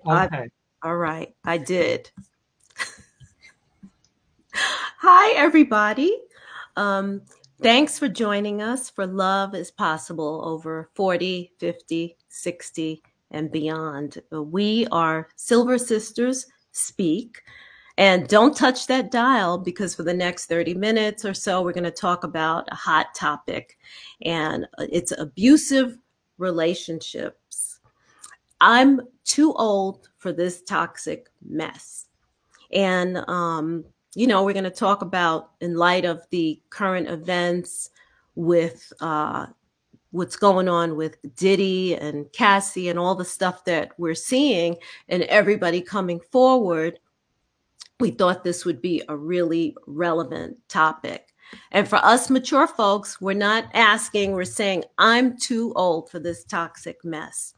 I, Okay. all right, I did. Hi, everybody. Um, Thanks for joining us for Love is Possible over 40, 50, 60, and beyond. We are Silver Sisters Speak. And don't touch that dial because for the next 30 minutes or so, we're going to talk about a hot topic, and it's abusive relationships. I'm too old for this toxic mess. And, we're going to talk about, in light of the current events with what's going on with Diddy and Cassie and all the stuff that we're seeing and everybody coming forward, we thought this would be a really relevant topic. And for us mature folks, we're not asking, we're saying, I'm too old for this toxic mess.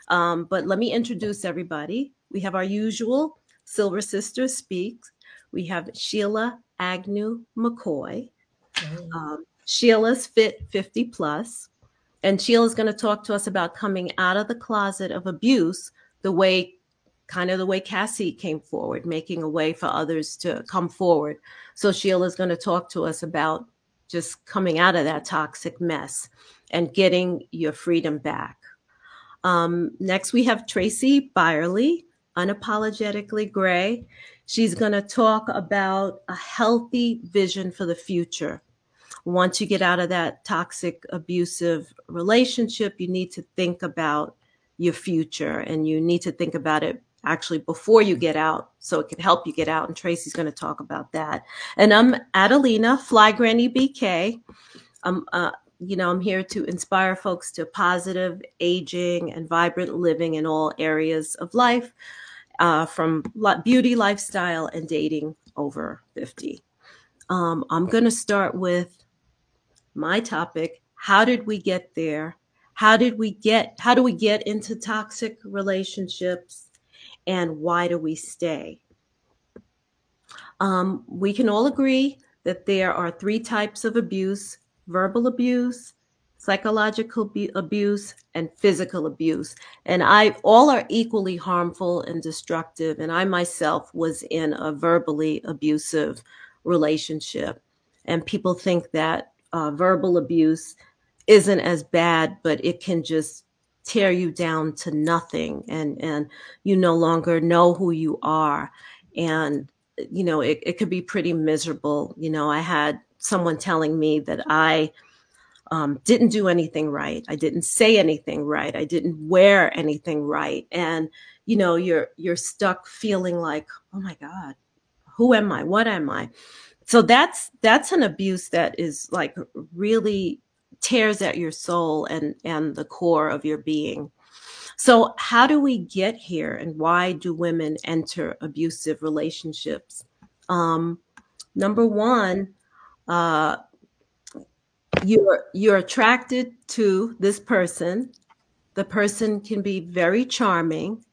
But let me introduce everybody. We have our usual Silver Sister Speaks. We have Sheila Agnew McCoy. Sheila's Fit 50 Plus. And Sheila's going to talk to us about coming out of the closet of abuse the way, kind of the way Cassie came forward, making a way for others to come forward. So Sheila's going to talk to us about just coming out of that toxic mess and getting your freedom back. Next, we have Tracy Byerly, Unapologetically Gray. She's going to talk about a healthy vision for the future. Once you get out of that toxic, abusive relationship, you need to think about your future, and you need to think about it actually before you get out so it can help you get out. And Tracy's going to talk about that. And I'm Adelina, Fly Granny BK. I'm, I'm here to inspire folks to positive aging and vibrant living in all areas of life, from beauty, lifestyle, and dating over 50. I'm going to start with my topic. How did we get there? How do we get into toxic relationships, and why do we stay? We can all agree that there are three types of abuse: verbal abuse, psychological abuse, and physical abuse. And all are equally harmful and destructive. And I myself was in a verbally abusive relationship. And people think that verbal abuse isn't as bad, but it can just tear you down to nothing, and you no longer know who you are. And it could be pretty miserable. I had someone telling me that I didn't do anything right. I didn't say anything right. I didn't wear anything right. And you're stuck feeling like, oh my God, who am I? What am I? So that's an abuse that is like really tears at your soul and the core of your being. So how do we get here, and why do women enter abusive relationships? Um, Number one, uh, you're attracted to this person. The person can be very charming.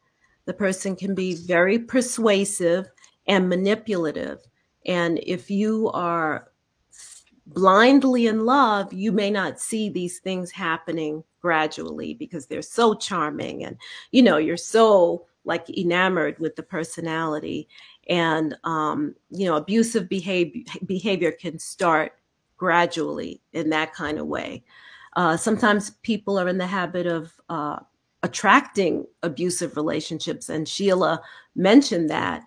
The person can be very persuasive and manipulative. And if you are blindly in love, you may not see these things happening gradually because they're so charming, and you're so like enamored with the personality. And abusive behavior can start gradually in that kind of way. Sometimes people are in the habit of attracting abusive relationships, and Sheila mentioned that.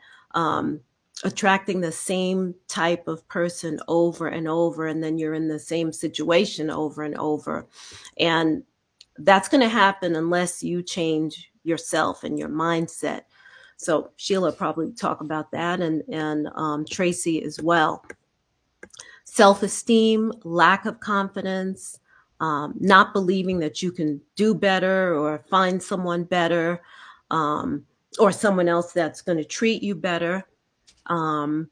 Attracting the same type of person over and over, and then you're in the same situation over and over. And that's going to happen unless you change yourself and your mindset. So Sheila probably talk about that, and Tracy as well. Self-esteem, lack of confidence, not believing that you can do better or find someone better, um, or someone else that's going to treat you better, or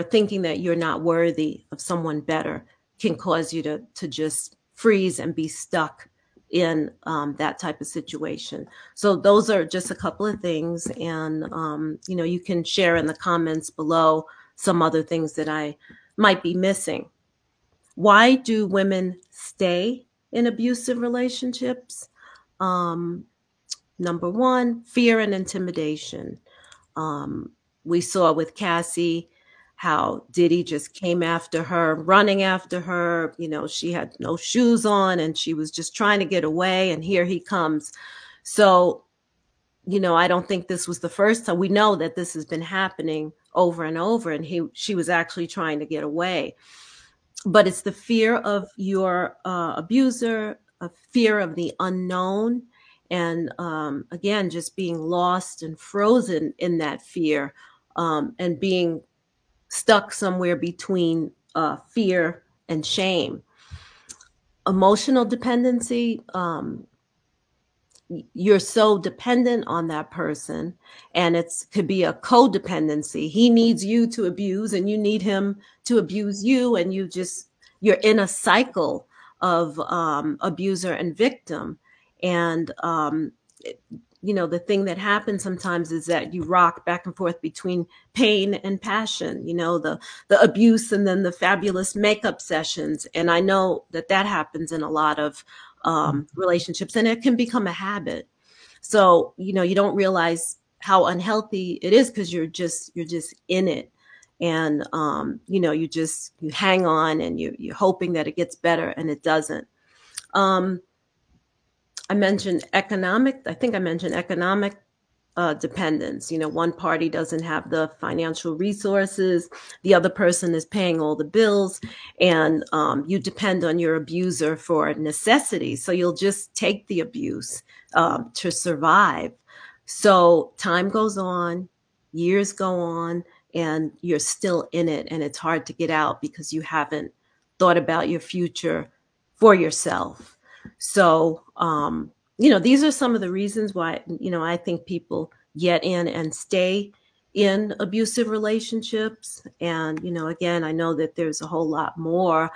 thinking that you're not worthy of someone better, can cause you to just freeze and be stuck in that type of situation. So those are just a couple of things. And, you can share in the comments below some other things that I might be missing. Why do women stay in abusive relationships? Um, Number one, fear and intimidation. Um, we saw with Cassie how Diddy just came after her, running after her. You know, she had no shoes on and she was just trying to get away, and here he comes. So, you know, I don't think this was the first time. We know that this has been happening over and over, and she was actually trying to get away. But it's the fear of your abuser, a fear of the unknown, and again, just being lost and frozen in that fear, and being stuck somewhere between fear and shame. Emotional dependency, you're so dependent on that person, and it's could be a codependency. He needs you to abuse and you need him to abuse you, and you're in a cycle of abuser and victim. And you know, the thing that happens sometimes is that you rock back and forth between pain and passion, you know, the abuse and then the fabulous makeup sessions. And I know that that happens in a lot of relationships, and it can become a habit. So, you know, you don't realize how unhealthy it is because you're just in it. And you know, you hang on and you're hoping that it gets better, and it doesn't. um, I think I mentioned economic dependence. You know, one party doesn't have the financial resources, the other person is paying all the bills, and you depend on your abuser for necessities. So you'll just take the abuse to survive. So time goes on, years go on, and you're still in it, and it's hard to get out because you haven't thought about your future for yourself. So, you know, these are some of the reasons why, you know, I think people get in and stay in abusive relationships. And, you know, again, I know that there's a whole lot more.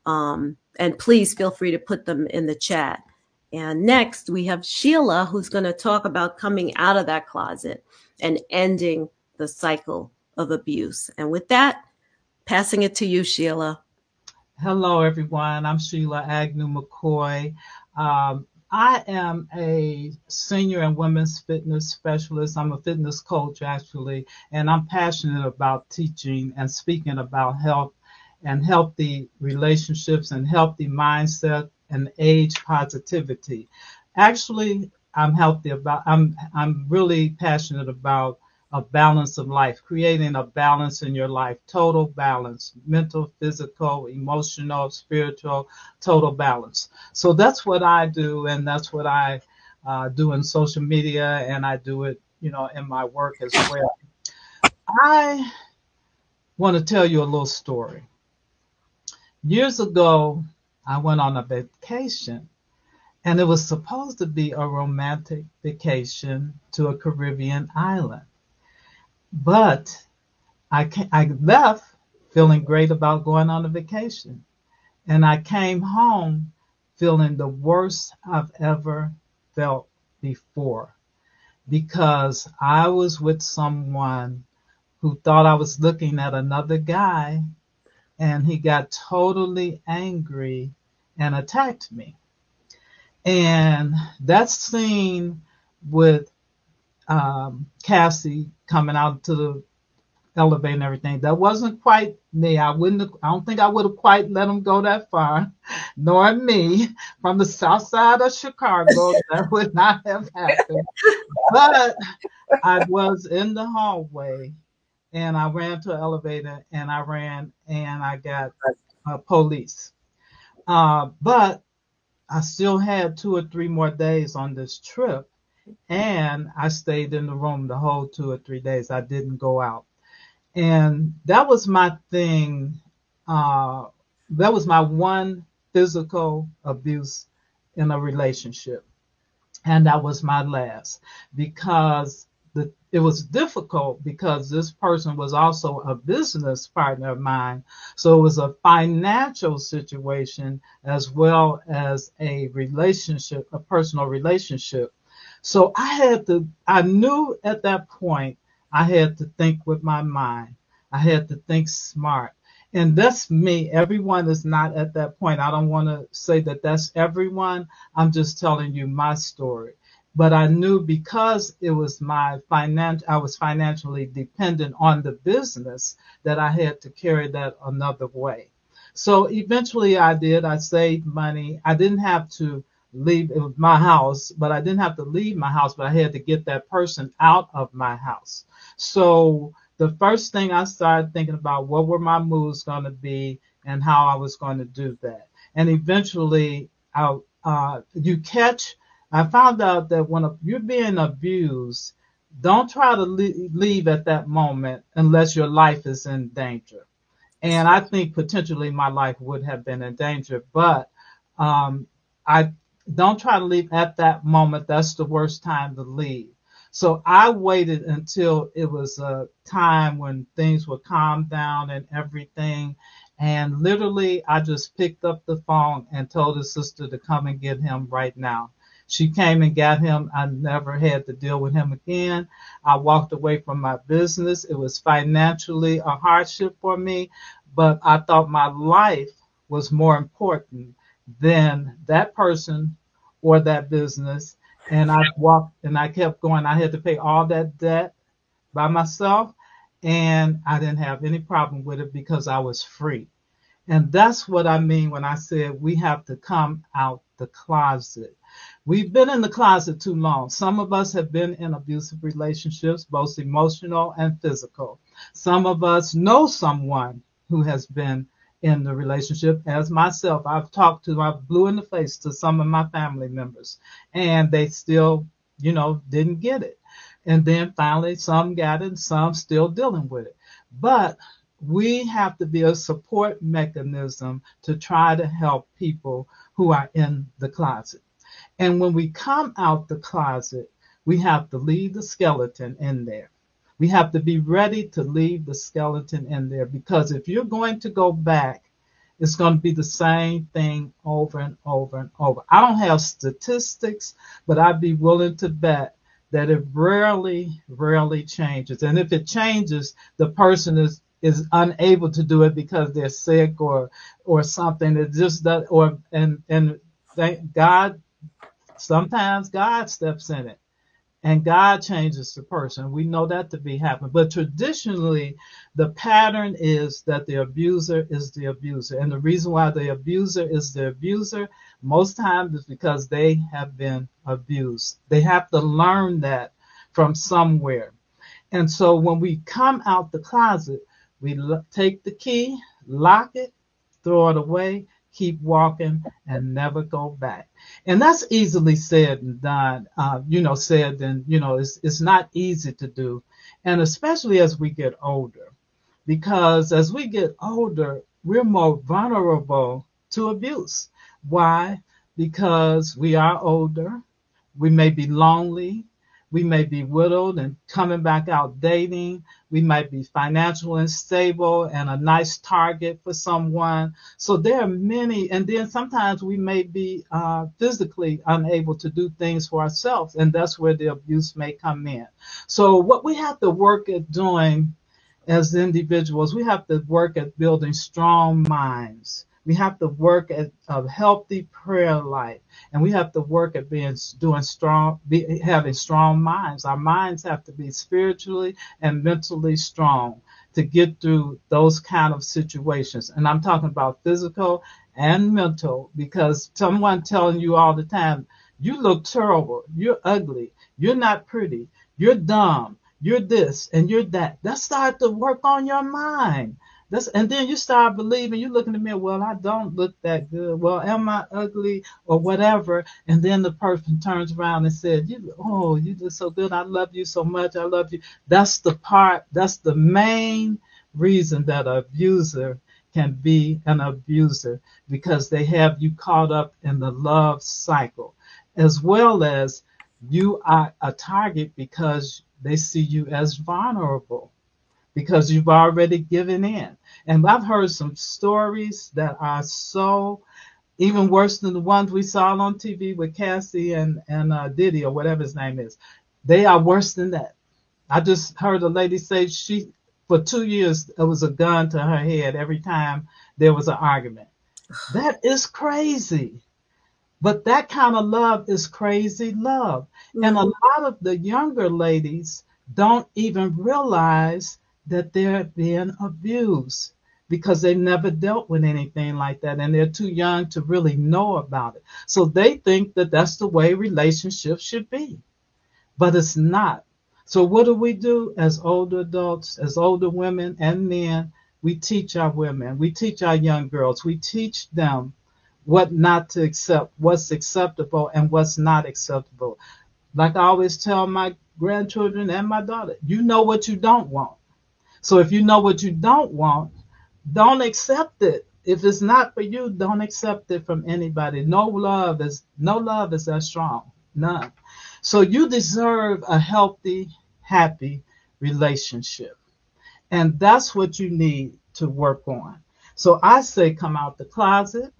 And please feel free to put them in the chat. And next, we have Sheila, who's going to talk about coming out of that closet and ending the cycle of abuse. And with that, passing it to you, Sheila. Hello, everyone. I'm Sheila Agnew McCoy. I am a senior and women's fitness specialist. I'm a fitness coach, actually, and I'm passionate about teaching and speaking about health and healthy relationships and healthy mindset and age positivity. Actually, I'm really passionate about a balance of life, creating a balance in your life, total balance, mental, physical, emotional, spiritual, total balance. So that's what I do, and that's what I do in social media, and I do it, in my work as well. I want to tell you a little story. Years ago, I went on a vacation, and it was supposed to be a romantic vacation to a Caribbean island. But I left feeling great about going on a vacation. And I came home feeling the worst I've ever felt before because I was with someone who thought I was looking at another guy, and he got totally angry and attacked me. And that scene with Cassie coming out to the elevator and everything. That wasn't quite me. I don't think I would have quite let him go that far, nor me from the south side of Chicago. That would not have happened. But I was in the hallway and I ran to an elevator and I ran and I got police. But I still had 2 or 3 more days on this trip, and I stayed in the room the whole 2 or 3 days. I didn't go out. And that was my thing. Uh, that was my one physical abuse in a relationship. And that was my last because it was difficult because this person was also a business partner of mine. So it was a financial situation as well as a relationship, a personal relationship. So I knew at that point I had to think with my mind. I had to think smart. And that's me. Everyone is not at that point. I don't want to say that that's everyone. I'm just telling you my story. but I knew because it was I was financially dependent on the business that I had to carry that another way. So eventually I did. I saved money. I didn't have to leave my house, but I didn't have to leave my house, but I had to get that person out of my house. So the first thing I started thinking about what were my moves going to be and how I was going to do that. And eventually you catch I found out that when you're being abused, don't try to leave at that moment unless your life is in danger. And I think potentially my life would have been in danger, but um, I don't try to leave at that moment. That's the worst time to leave. So I waited until it was a time when things would calm down and everything. And literally, I just picked up the phone and told his sister to come and get him right now. She came and got him. I never had to deal with him again. I walked away from my business. It was financially a hardship for me, but I thought my life was more important than that person or that business. And I walked and I kept going. I had to pay all that debt by myself, and I didn't have any problem with it because I was free. And that's what I mean when I said we have to come out the closet. We've been in the closet too long. Some of us have been in abusive relationships, both emotional and physical. Some of us know someone who has been in the relationship, as myself. I've talked to, I blew in the face to some of my family members, and they still, didn't get it. And then finally, some got it, some still dealing with it. But we have to be a support mechanism to try to help people who are in the closet. And when we come out the closet, we have to leave the skeleton in there. We have to be ready to leave the skeleton in there, because if you're going to go back, it's going to be the same thing over and over and over. I don't have statistics, but I'd be willing to bet that it rarely, rarely changes. And if it changes, the person is unable to do it because they're sick or something. It just does, and thank God, sometimes God steps in it and God changes the person. We know that to be happening. But traditionally, the pattern is that the abuser is the abuser. And the reason why the abuser is the abuser most times is because they have been abused. They have to learn that from somewhere. And so when we come out the closet, we take the key, lock it, throw it away, keep walking, and never go back. And that's easily said and done, said and, it's not easy to do. And especially as we get older, because as we get older, we're more vulnerable to abuse. Why? Because we are older, we may be lonely, we may be widowed and coming back out dating. We might be financially unstable and a nice target for someone. So there are many, and then sometimes we may be physically unable to do things for ourselves, and that's where the abuse may come in. So what we have to work at doing as individuals, we have to work at building strong minds. We have to work at a healthy prayer life, and we have to work at having strong minds. Our minds have to be spiritually and mentally strong to get through those kind of situations. And I'm talking about physical and mental, because someone telling you all the time, you look terrible, you're ugly, you're not pretty, you're dumb, you're this and you're that. That start to work on your mind. And then you start believing, you look in the mirror, well, I don't look that good. Well, am I ugly or whatever? And then the person turns around and said, you look so good. I love you so much. I love you. That's the main reason that an abuser can be an abuser, because they have you caught up in the love cycle, as well as you are a target because they see you as vulnerable, because you've already given in. And I've heard some stories that are so even worse than the ones we saw on TV with Cassie and Diddy or whatever his name is. They are worse than that. I just heard a lady say for 2 years, it was a gun to her head every time there was an argument. That is crazy. But that kind of love is crazy love. And a Mhm. lot of the younger ladies don't even realize that they're being abused because they never dealt with anything like that and they're too young to really know about it. So they think that that's the way relationships should be, but it's not. So what do as older adults, as older women and men? We teach our women, we teach our young girls, we teach them what not to accept, what's acceptable and what's not acceptable. Like I always tell my grandchildren and my daughter, you know what you don't want. So if you know what you don't want, don't accept it. If it's not for you, don't accept it from anybody. No love is that strong. None. So you deserve a healthy, happy relationship. And that's what you need to work on. So I say come out the closet,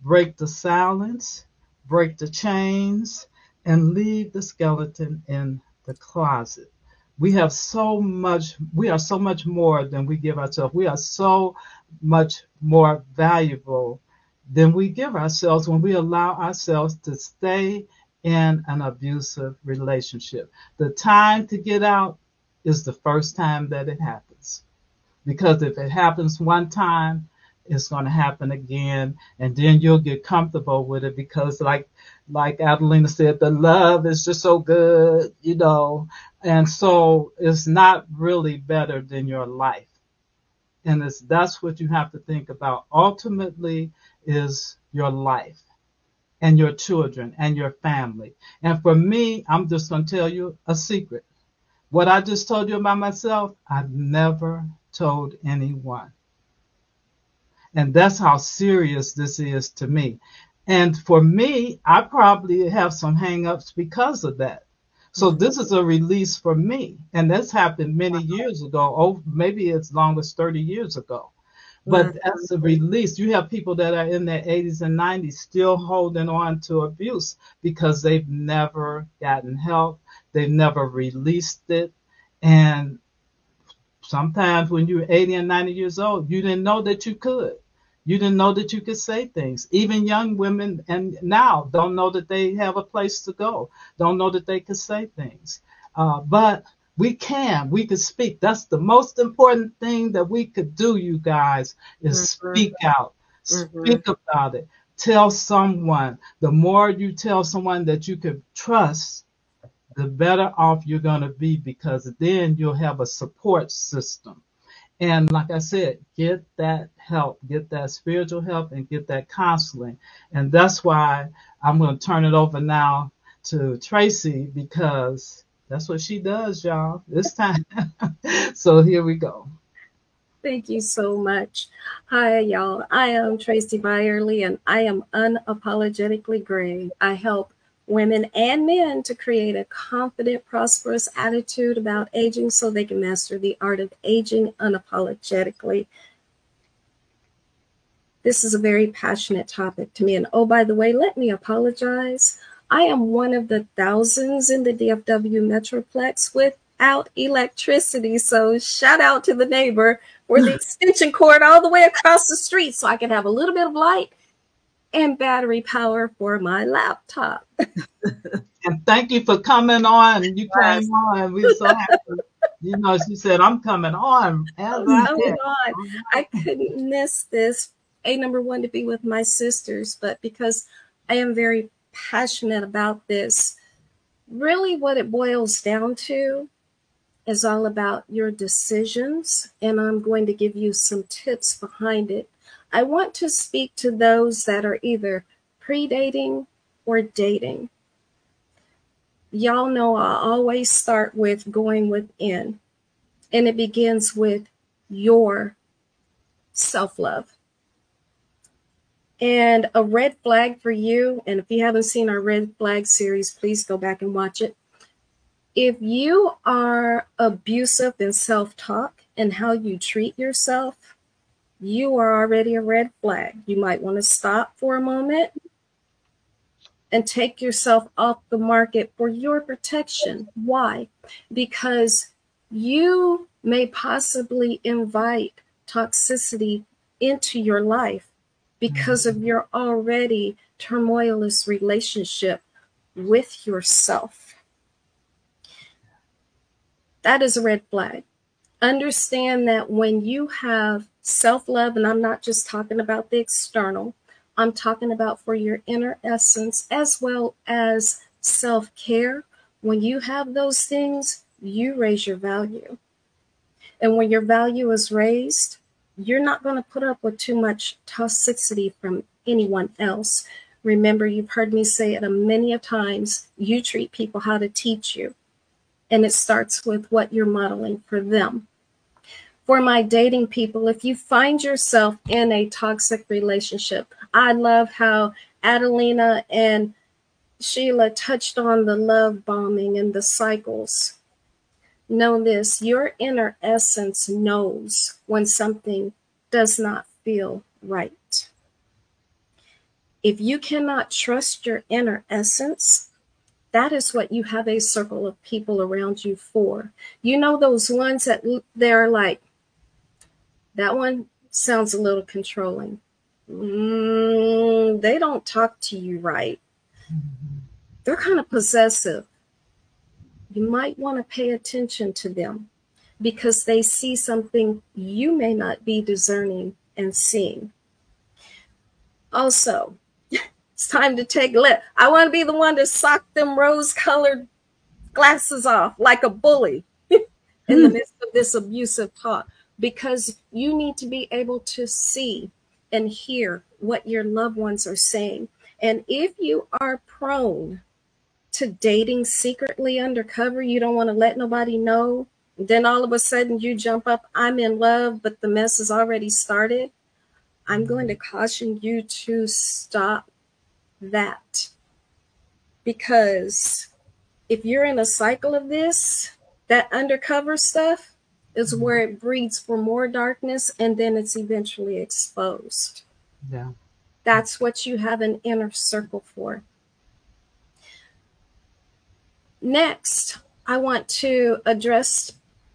break the silence, break the chains, and leave the skeleton in the closet. We are so much more than we give ourselves. We are so much more valuable than we give ourselves when we allow ourselves to stay in an abusive relationship. The time to get out is the first time that it happens. Because if it happens one time, it's going to happen again, and then you'll get comfortable with it because, like Adelina said, the love is just so good. And so it's not really better than your life. And that's what you have to think about. Ultimately, is your life and your children and your family. And for me, I'm just going to tell you a secret. What I just told you about myself, I've never told anyone. And that's how serious this is to me. And for me, I probably have some hangups because of that. So this is a release for me. And this happened many years ago. Oh, maybe as long as 30 years ago. But Mhm. that's a release. You have people that are in their 80s and 90s still holding on to abuse because they've never gotten help. They've never released it. And sometimes when you're 80 and 90 years old, you didn't know that you could. You didn't know that you could say things. Even young women and now don't know that they have a place to go, don't know that they could say things. But we can. We could speak. That's the most important thing that we could do, you guys, is Mhm. speak out. Mhm. Speak about it. Tell someone. The more you tell someone that you can trust, the better off you're going to be because then you'll have a support system. And like I said, get that help, get that spiritual help, and get that counseling. And that's why I'm going to turn it over now to Tracy because that's what she does, y'all, this time. So here we go. Thank you so much. Hi, y'all. I am Tracy Byerly, and I am unapologetically gray. I help women and men to create a confident, prosperous attitude about aging so they can master the art of aging unapologetically. This is a very passionate topic to me. And oh, by the way, let me apologize. I am one of the thousands in the DFW Metroplex without electricity. So shout out to the neighbor for the extension cord all the way across the street so I can have a little bit of light and battery power for my laptop. And thank you for coming on. You came Yes. on. We're so happy. She said, I'm coming on as I'm I coming am. on. All I right. couldn't miss this. Number one, to be with my sisters, but because I am very passionate about this, really what it boils down to is all about your decisions, and I'm going to give you some tips behind it. I want to speak to those that are either pre-dating or dating. Y'all know I always start with going within, and it begins with your self-love. And a red flag for you, and if you haven't seen our red flag series, please go back and watch it. If you are abusive in self-talk and how you treat yourself, you are already a red flag. You might want to stop for a moment and take yourself off the market for your protection. Why? Because you may possibly invite toxicity into your life because of your already turmoilous relationship with yourself. That is a red flag. Understand that when you have self-love, and I'm not just talking about the external, I'm talking about for your inner essence as well as self-care. When you have those things, you raise your value. And when your value is raised, you're not going to put up with too much toxicity from anyone else. Remember, you've heard me say it many a times, you treat people how to teach you. And it starts with what you're modeling for them. For my dating people, if you find yourself in a toxic relationship, I love how Adelina and Sheila touched on the love bombing and the cycles. Know this, your inner essence knows when something does not feel right. If you cannot trust your inner essence, that is what you have a circle of people around you for. You know those ones that they're like, that one sounds a little controlling. They don't talk to you right. They're kind of possessive. You might want to pay attention to them because they see something you may not be discerning and seeing. Also, it's time to take lip. I want to be the one to sock them rose-colored glasses off like a bully in the midst of this abusive talk, because you need to be able to see and hear what your loved ones are saying. And if you are prone to dating secretly undercover, you don't want to let nobody know, then all of a sudden you jump up, I'm in love, but the mess has already started. I'm going to caution you to stop that. Because if you're in a cycle of this, that undercover stuff is where it breeds for more darkness, and then it's eventually exposed. Yeah. That's what you have an inner circle for. Next, I want to address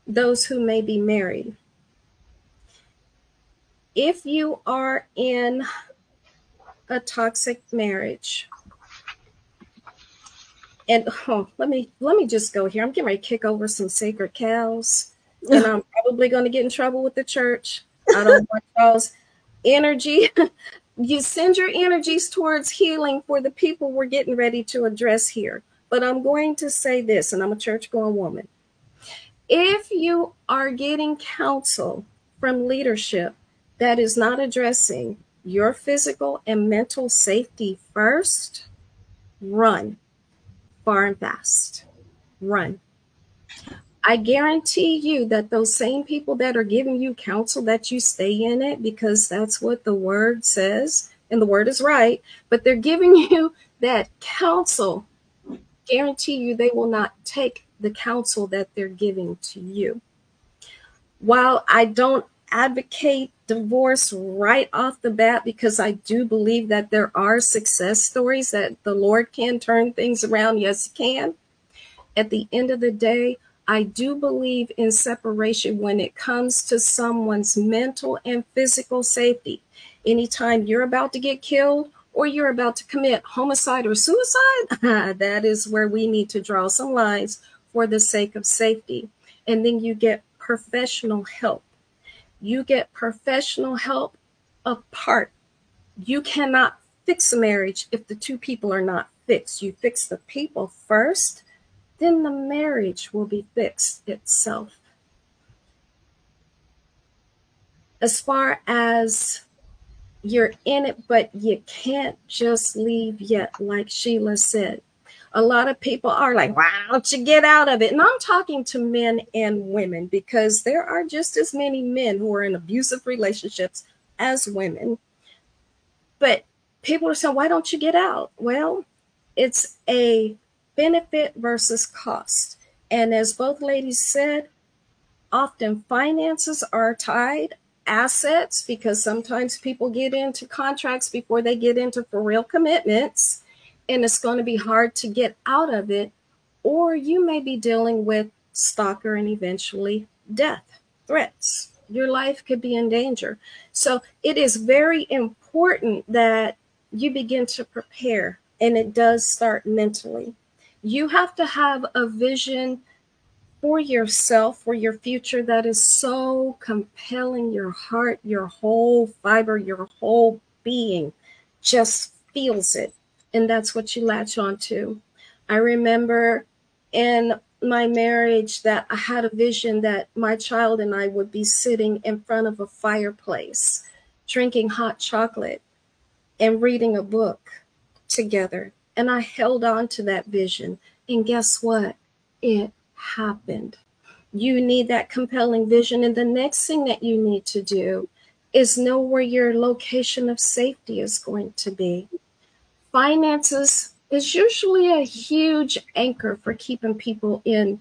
those who may be married. If you are in a toxic marriage, and let me just go here. I'm getting ready to kick over some sacred cows, and I'm probably going to get in trouble with the church. I don't want y'all's energy. You send your energies towards healing for the people we're getting ready to address here. But I'm going to say this, and I'm a church-going woman. If you are getting counsel from leadership that is not addressing your physical and mental safety first, run far and fast. Run. I guarantee you that those same people that are giving you counsel, that you stay in it because that's what the word says, and the word is right, but they're giving you that counsel, guarantee you they will not take the counsel that they're giving to you. While I don't advocate divorce right off the bat, because I do believe that there are success stories that the Lord can turn things around. Yes, He can. At the end of the day, I do believe in separation when it comes to someone's mental and physical safety. Anytime you're about to get killed or you're about to commit homicide or suicide, that is where we need to draw some lines for the sake of safety. And then you get professional help. You get professional help apart. You cannot fix a marriage if the two people are not fixed. You fix the people first, then the marriage will be fixed itself. As far as you're in it, but you can't just leave yet, like Sheila said. A lot of people are like, why don't you get out of it? And I'm talking to men and women, because there are just as many men who are in abusive relationships as women. But people are saying, why don't you get out? Well, it's a benefit versus cost. And as both ladies said, often finances are tied, assets, because sometimes people get into contracts before they get into for real commitments, and it's going to be hard to get out of it. Or you may be dealing with stalker and eventually death threats. Your life could be in danger. So it is very important that you begin to prepare, and it does start mentally. You have to have a vision for yourself, for your future that is so compelling. Your heart, your whole fiber, your whole being just feels it. And that's what you latch on to. I remember in my marriage that I had a vision that my child and I would be sitting in front of a fireplace, drinking hot chocolate and reading a book together. And I held on to that vision. And guess what? It happened. You need that compelling vision. And the next thing that you need to do is know where your location of safety is going to be. Finances is usually a huge anchor for keeping people in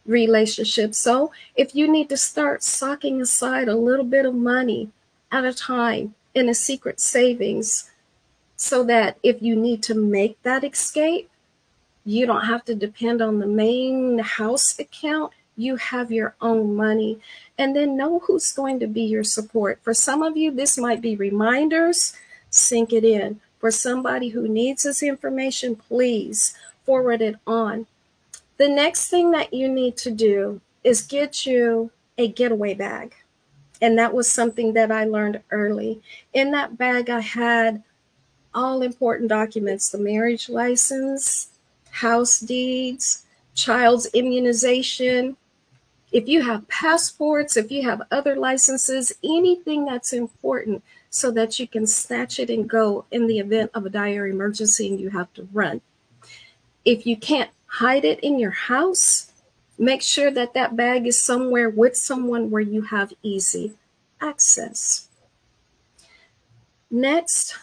relationships. So if you need to start socking aside a little bit of money at a time in a secret savings, so that if you need to make that escape, you don't have to depend on the main house account. You have your own money. And then know who's going to be your support. For some of you, this might be reminders. Sink it in. For somebody who needs this information, please forward it on. The next thing that you need to do is get you a getaway bag. And that was something that I learned early. In that bag, I had all important documents: the marriage license, house deeds, child's immunization. If you have passports, if you have other licenses, anything that's important so that you can snatch it and go in the event of a dire emergency and you have to run. If you can't hide it in your house, make sure that that bag is somewhere with someone where you have easy access. Next,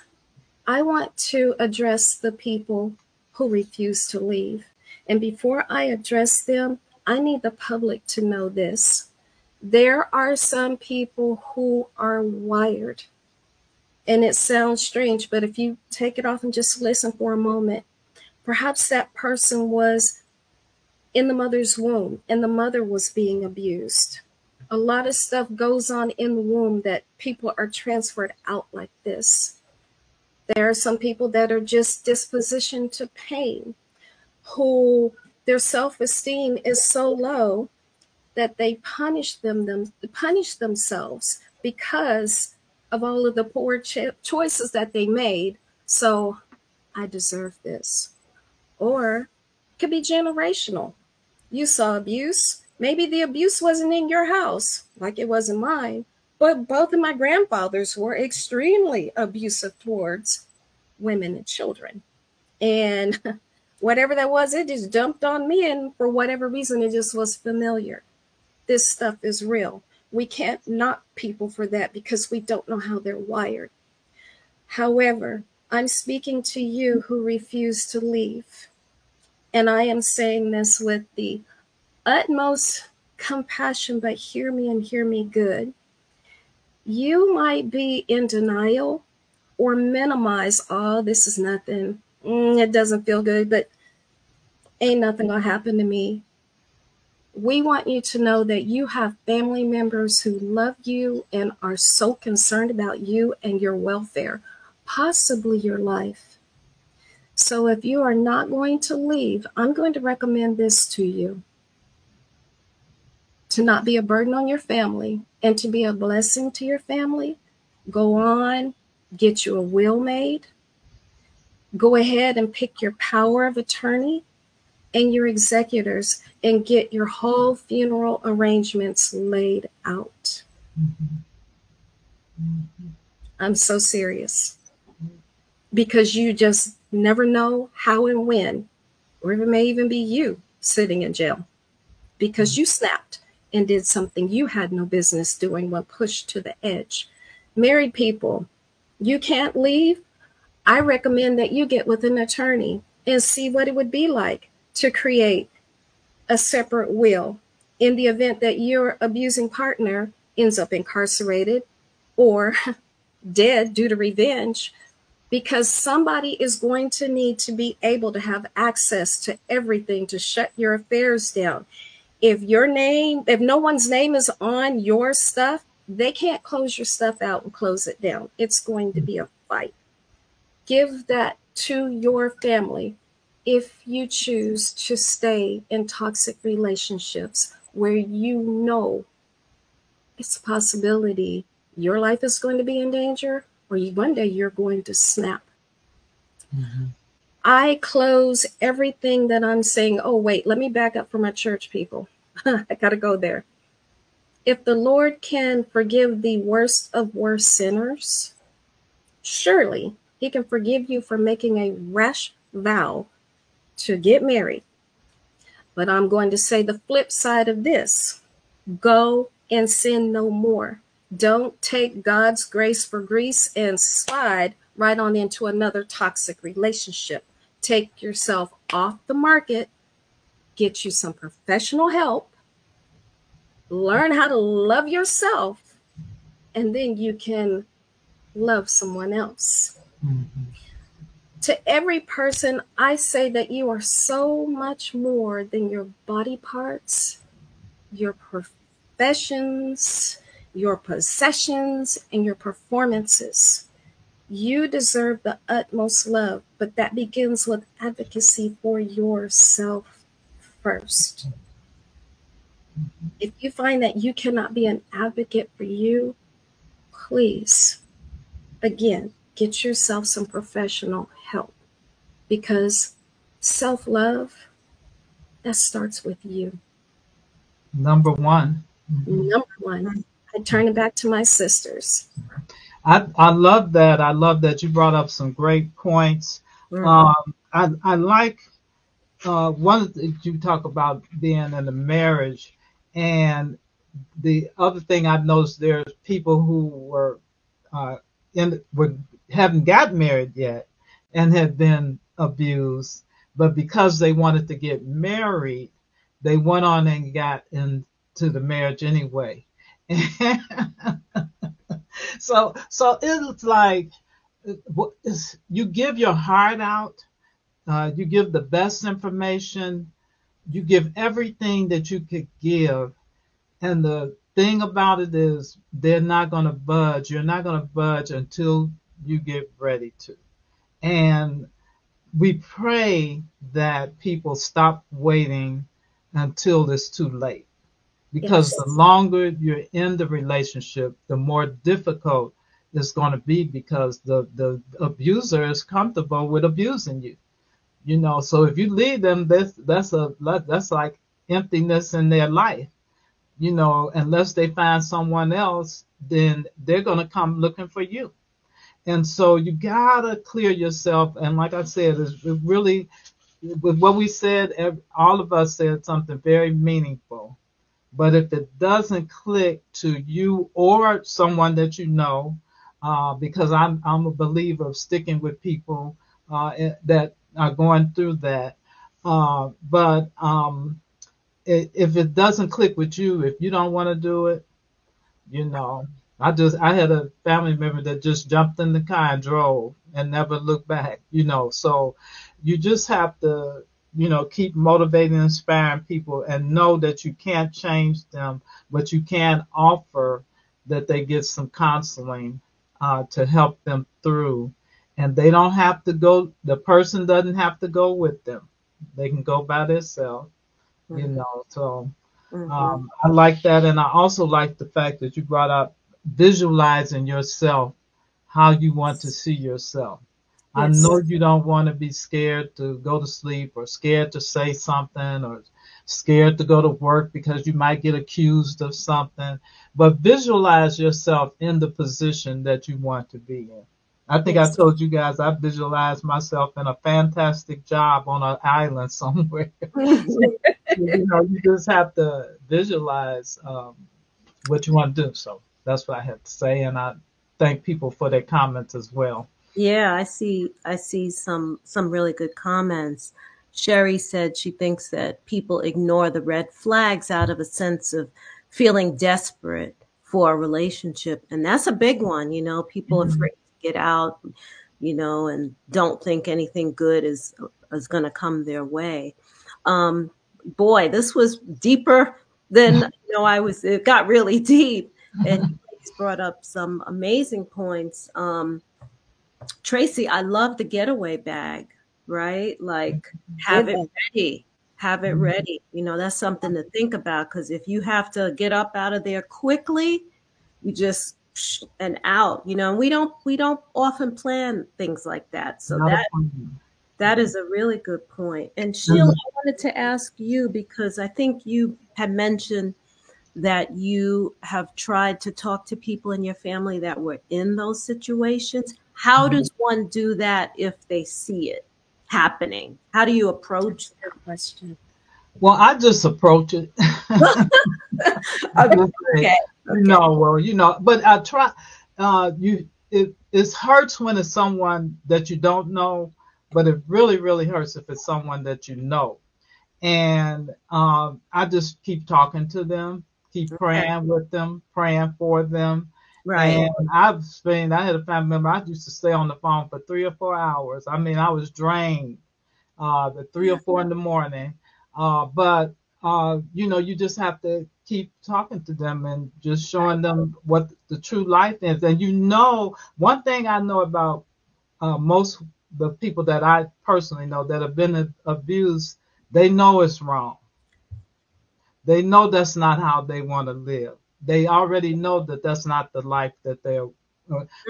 I want to address the people who refuse to leave. And before I address them, I need the public to know this. There are some people who are wired. And it sounds strange, but if you take it off and just listen for a moment, perhaps that person was in the mother's womb and the mother was being abused. A lot of stuff goes on in the womb that people are transferred out like this. There are some people that are just dispositioned to pain, who their self-esteem is so low that they punish themselves because of all of the poor choices that they made. So I deserve this. Or it could be generational. You saw abuse. Maybe the abuse wasn't in your house like it was in mine, but both of my grandfathers were extremely abusive towards women and children. And whatever that was, it just dumped on me. And for whatever reason, it just was familiar. This stuff is real. We can't knock people for that because we don't know how they're wired. However, I'm speaking to you who refuse to leave. And I am saying this with the utmost compassion, but hear me and hear me good. You might be in denial or minimize, oh, this is nothing. It doesn't feel good, but ain't nothing gonna happen to me. We want you to know that you have family members who love you and are so concerned about you and your welfare, possibly your life. So if you are not going to leave, I'm going to recommend this to you. To not be a burden on your family and to be a blessing to your family, go on, get you a will made. Go ahead and pick your power of attorney and your executors and get your whole funeral arrangements laid out. Mm-hmm. Mm-hmm. I'm so serious. Because you just never know how and when, or it may even be you sitting in jail because you snapped and did something you had no business doing when pushed to the edge. Married people, you can't leave. I recommend that you get with an attorney and see what it would be like to create a separate will in the event that your abusing partner ends up incarcerated or dead due to revenge, because somebody is going to need to be able to have access to everything to shut your affairs down. If no one's name is on your stuff, they can't close your stuff out and close it down. It's going to be a fight. Give that to your family if you choose to stay in toxic relationships where you know it's a possibility your life is going to be in danger, or one day you're going to snap. Mm-hmm. I close everything that I'm saying. Oh, wait, let me back up for my church people. I got to go there. If the Lord can forgive the worst of worst sinners, surely he can forgive you for making a rash vow to get married. But I'm going to say the flip side of this: go and sin no more. Don't take God's grace for grease and slide right on into another toxic relationship. Take yourself off the market, get you some professional help, learn how to love yourself, and then you can love someone else. Mm-hmm. To every person, I say that you are so much more than your body parts, your professions, your possessions, and your performances. You deserve the utmost love, but that begins with advocacy for yourself first. If you find that you cannot be an advocate for you, please, again, get yourself some professional help, because self love, that starts with you. Number one. Mm-hmm. Number one. I turn it back to my sisters. I love that. I love that you brought up some great points. Mm-hmm. I like one of the, you talk about being in a marriage, and the other thing I've noticed, there's people who were uh, were haven't got married yet and have been abused, but because they wanted to get married, they went on and got into the marriage anyway. So it's like you give your heart out, you give the best information, you give everything that you could give, and the thing about it is they're not going to budge. You're not going to budge until you get ready to. And we pray that people stop waiting until it's too late, because the Yes, longer you're in the relationship, the more difficult it's going to be, because the abuser is comfortable with abusing you. You know, so if you leave them, that's like emptiness in their life. You know, unless they find someone else, then they're going to come looking for you. And so you gotta clear yourself. And like I said, it really, with what we said, all of us said something very meaningful. But if it doesn't click to you or someone that you know, because I'm a believer of sticking with people that are going through that. But if it doesn't click with you, if you don't want to do it, you know, I had a family member that just jumped in the car and drove and never looked back, you know. So you just have to, you know, keep motivating and inspiring people, and know that you can't change them, but you can offer that they get some counseling to help them through. And they don't have to go, the person doesn't have to go with them. They can go by themselves, you know. So Mm-hmm. I like that, and I also like the fact that you brought up visualizing yourself, how you want to see yourself. I know yes, you don't want to be scared to go to sleep, or scared to say something, or scared to go to work because you might get accused of something, but visualize yourself in the position that you want to be in. I think I yes. told you guys I visualized myself in a fantastic job on an island somewhere. So, you know, you just have to visualize what you want to do. So that's what I have to say, and I thank people for their comments as well. Yeah, I see some really good comments. Sherry said she thinks that people ignore the red flags out of a sense of feeling desperate for a relationship. And that's a big one, you know, people are Mhm. afraid to get out, you know, and don't think anything good is going to come their way. Um Boy, this was deeper than, you know, it got really deep, and you ladies brought up some amazing points. Tracy, I love the getaway bag, right? Like have Good it one. ready. Have it ready. You know, that's something to think about because if you have to get up out of there quickly, you just and out, you know, we don't often plan things like that. So Not a problem. that is a really good point. And Sheila, And I wanted to ask you because I think you had mentioned that you have tried to talk to people in your family that were in those situations. How does one do that if they see it happening? How do you approach That's a good question. well, I just approach it. I just say, Okay, okay. but I try. It hurts when it's someone that you don't know, but it really, really hurts if it's someone that you know. And I just keep talking to them, keep Okay. praying with them, praying for them. Right. And I had a family member, I used to stay on the phone for 3 or 4 hours. I mean, I was drained the 3 or 4 in the morning. But you just have to keep talking to them and just showing them what the true life is. And one thing I know about most the people that I personally know that have been abused, they know it's wrong. They know that's not how they want to live. They already know that that's not the life that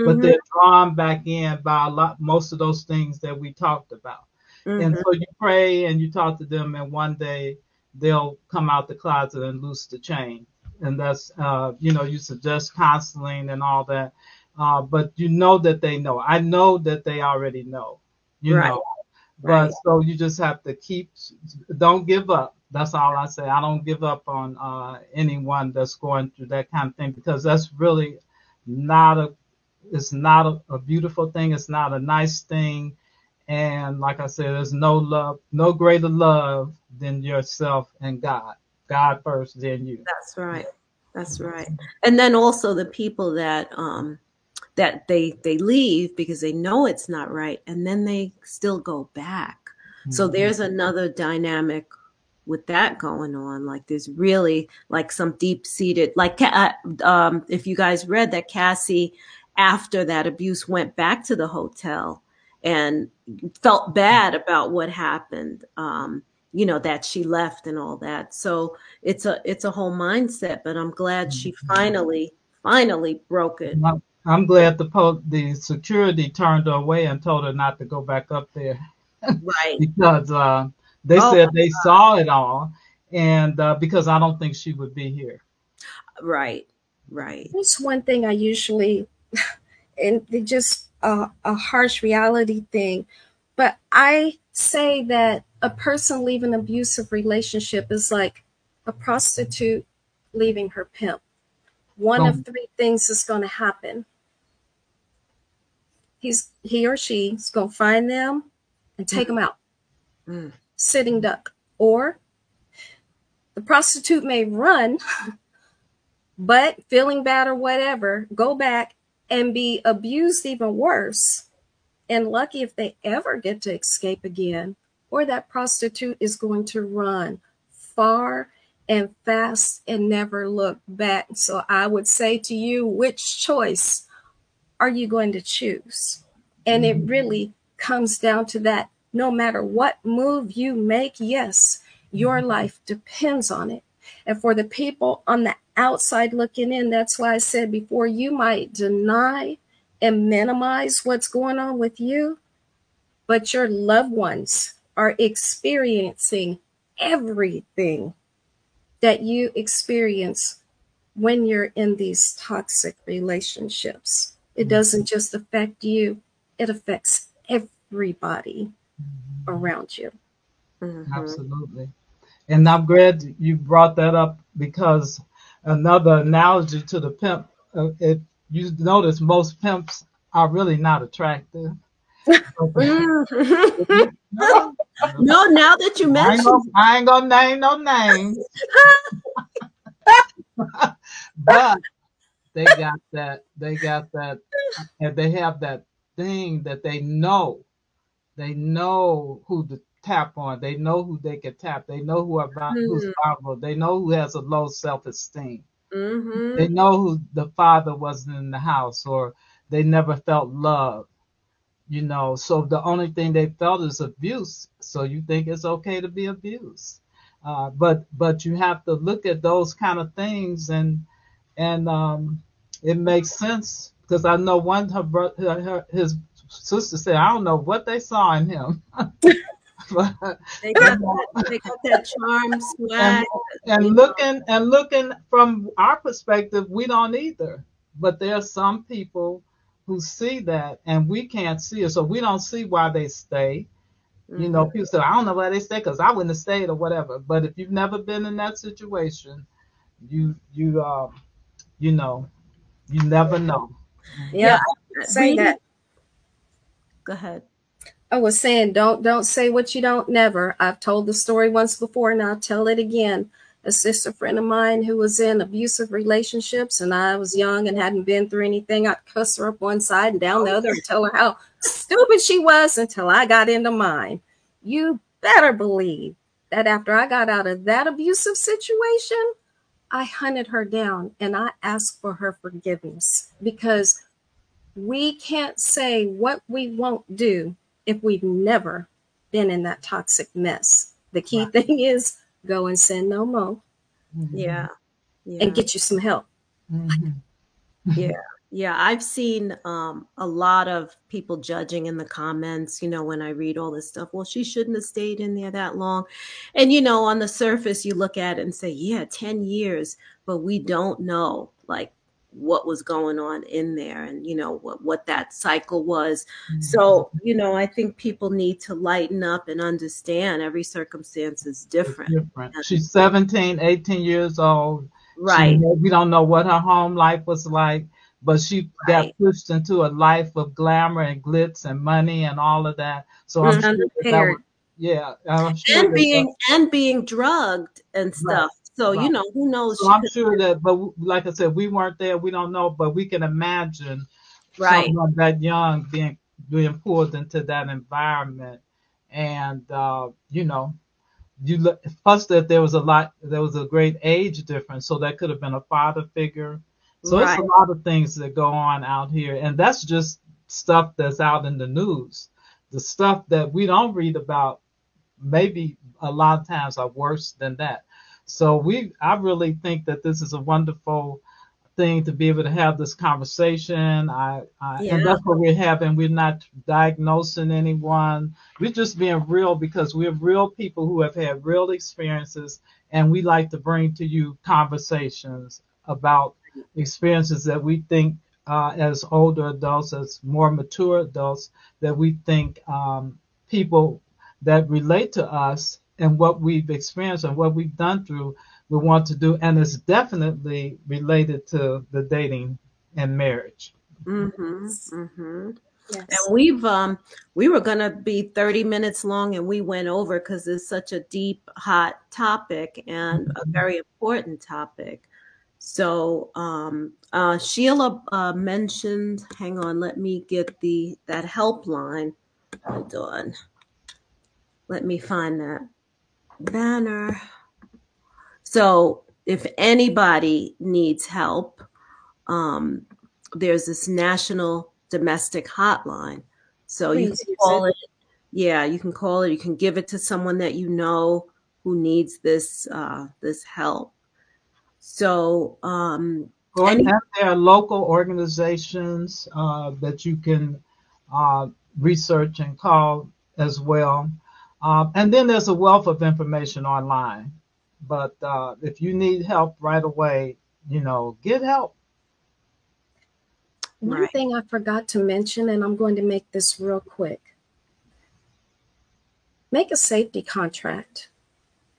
but Mm-hmm. they're drawn back in by most of those things that we talked about. And Mm-hmm. so you pray and you talk to them, and one day they'll come out the closet and loose the chain. And that's, you suggest counseling and all that. But you know that they know. I know that they already know, you Right. know. But Right. so you just have to don't give up. That's all I say. I don't give up on anyone that's going through that kind of thing because that's really not a, it's not a beautiful thing. It's not a nice thing. And like I said, there's no love, no greater love than yourself and God. God first, then you. That's right. That's right. And then also the people that they leave because they know it's not right and then they still go back. So Mhm. there's another dynamic with that going on. Like there's really like some deep seated like if you guys read that Cassie after that abuse went back to the hotel and felt bad about what happened, you know, that she left and all that. So it's a whole mindset, but I'm glad she finally broke it. I'm glad the security turned her away and told her not to go back up there Right. because they Oh, said they saw it all, and because I don't think she would be here. right. Right. There's one thing I usually, and it's just a harsh reality thing, but I say that a person leaving an abusive relationship is like a prostitute leaving her pimp. One of So, three things is going to happen. He or she is going to find them and take them out, Mm. sitting duck. Or the prostitute may run, but feeling bad or whatever, go back and be abused even worse. And lucky if they ever get to escape again, or that prostitute is going to run far and fast and never look back. So I would say to you, which choice are you going to choose? And it mhm, really comes down to that. No matter what move you make, yes, your life depends on it. And for the people on the outside looking in, that's why I said before, you might deny and minimize what's going on with you, but your loved ones are experiencing everything that you experience when you're in these toxic relationships. It doesn't just affect you, it affects everybody around you. Mm-hmm. absolutely. And I'm glad you brought that up because another analogy to the pimp, if you notice, most pimps are really not attractive. Mm. No, now that you mentioned I ain't gonna name no names, but they got that, and they have that thing that they know who to tap on, they know who they can tap, they know who's it. vulnerable, they know who has a low self-esteem, they Mm-hmm. know who the father wasn't in the house or they never felt love. So the only thing they felt is abuse. So you think it's okay to be abused. But you have to look at those kind of things, and it makes sense because I know his sister said, I don't know what they saw in him. But, you know, They got that charm and swag, and you looking from our perspective, we don't either. But there are some people who see that, and we can't see it, so we don't see why they stay. know. People say, I don't know why they stay because I wouldn't have stayed or whatever. But if you've never been in that situation, you you know you never know. Yeah, Yeah, say reading. that. Go ahead. I was saying, don't say what you don't never. I've told the story once before, and I'll tell it again. A sister friend of mine who was in abusive relationships, and I was young and hadn't been through anything. I'd cuss her up one side and down the other and tell her how stupid she was until I got into mine. You better believe that after I got out of that abusive situation, I hunted her down and I asked for her forgiveness, because we can't say what we won't do if we've never been in that toxic mess. The key Right. thing is go and sin no more Yeah, Hmm. and yeah. get you some help. Hmm. Yeah. Yeah, I've seen a lot of people judging in the comments, when I read all this stuff. Well, she shouldn't have stayed in there that long. And, on the surface, you look at it and say, yeah, 10 years, but we don't know, like, what was going on in there and, what that cycle was. So, I think people need to lighten up and understand every circumstance is It's different. different. And, She's 17, 18 years old. right, We don't know what her home life was like, but she got right. pushed into a life of glamour and glitz and money and all of that. So I'm Mhm. sure that Unprepared. was, yeah, I'm sure And that, being drugged and right, stuff. So, right. who knows? So She I'm could. sure that, but like I said, we weren't there. We don't know, but we can imagine Right. someone that young being pulled into that environment, and you look plus that there was a great age difference, so that could have been a father figure. So it's Right. a lot of things that go on out here, and that's just stuff that's out in the news. The stuff that we don't read about maybe a lot of times are worse than that. So I really think that this is a wonderful thing to be able to have this conversation. And Yeah. that's what we're having. We're not diagnosing anyone. We're just being real because we're real people who have had real experiences, and we like to bring to you conversations about experiences that we think, as older adults, as more mature adults, that we think people that relate to us and what we've experienced and what we've done through we want to do, and it's definitely related to the dating and marriage. Mhm. Mhm. Yes. And we were going to be 30 minutes long and we went over cuz it's such a deep hot topic and a very important topic. So, Sheila mentioned, hang on, let me get that helpline. Hold on. Let me find that banner. So, if anybody needs help, um, there's this national domestic hotline. So you can Please use call it. it. Yeah, you can call it. You can give it to someone that you know who needs this help. So And any there are local organizations that you can uh, research and call as well. And then there's a wealth of information online. But if you need help right away, get help. One right, thing I forgot to mention, and I'm going to make this real quick, make a safety contract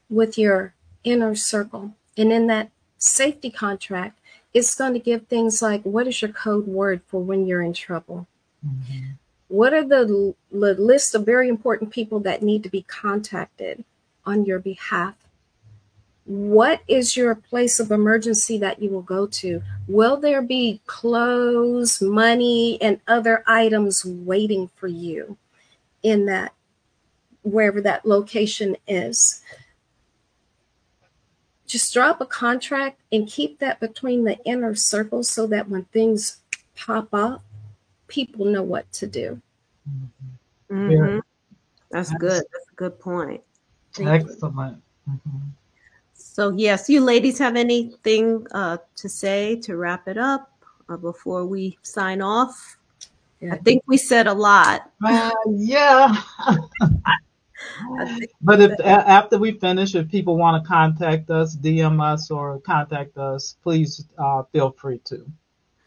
with your inner circle. And in that safety contract, it's going to give things like, what is your code word for when you're in trouble? Mhm. What are the list of very important people that need to be contacted on your behalf? What is your place of emergency that you will go to? Will there be clothes, money, and other items waiting for you in that, wherever that location is? Just drop a contract and keep that between the inner circle so that when things pop up, people know what to do. Very That's good. That's a good point. Thank you. excellent. Mhm. So, yes, you ladies have anything to say to wrap it up before we sign off? I Yeah. think we said a lot. Yeah. I think we But said, if after we finish, if people want to contact us, DM us, or contact us, please feel free to.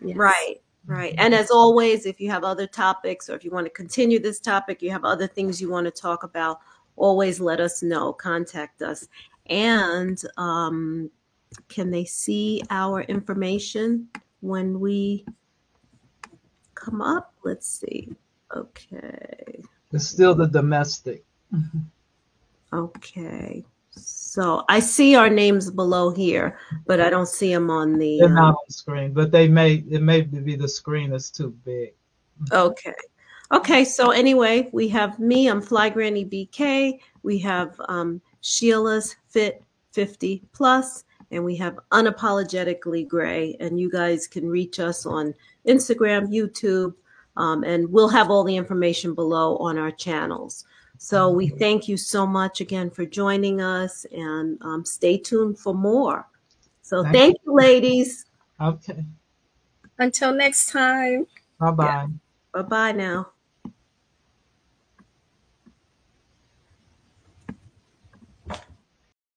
Yes. right, right. And as always, if you have other topics or if you want to continue this topic, you have other things you want to talk about, always let us know. Contact us. And can they see our information when we come up? Let's see. Okay. It's still the domestic. Okay. So I see our names below here, but I don't see them on the. They're not on screen, but it may be the screen is too big. Okay. Okay. So anyway, we have me. I'm Fly Granny BK. We have Sheila's Fit 50 Plus, and we have Unapologetically Gray. And you guys can reach us on Instagram, YouTube, and we'll have all the information below on our channels. So we thank you so much again for joining us, and stay tuned for more. So Thank thank you, ladies. Okay. Until next time. Bye Yeah. bye. Bye bye now.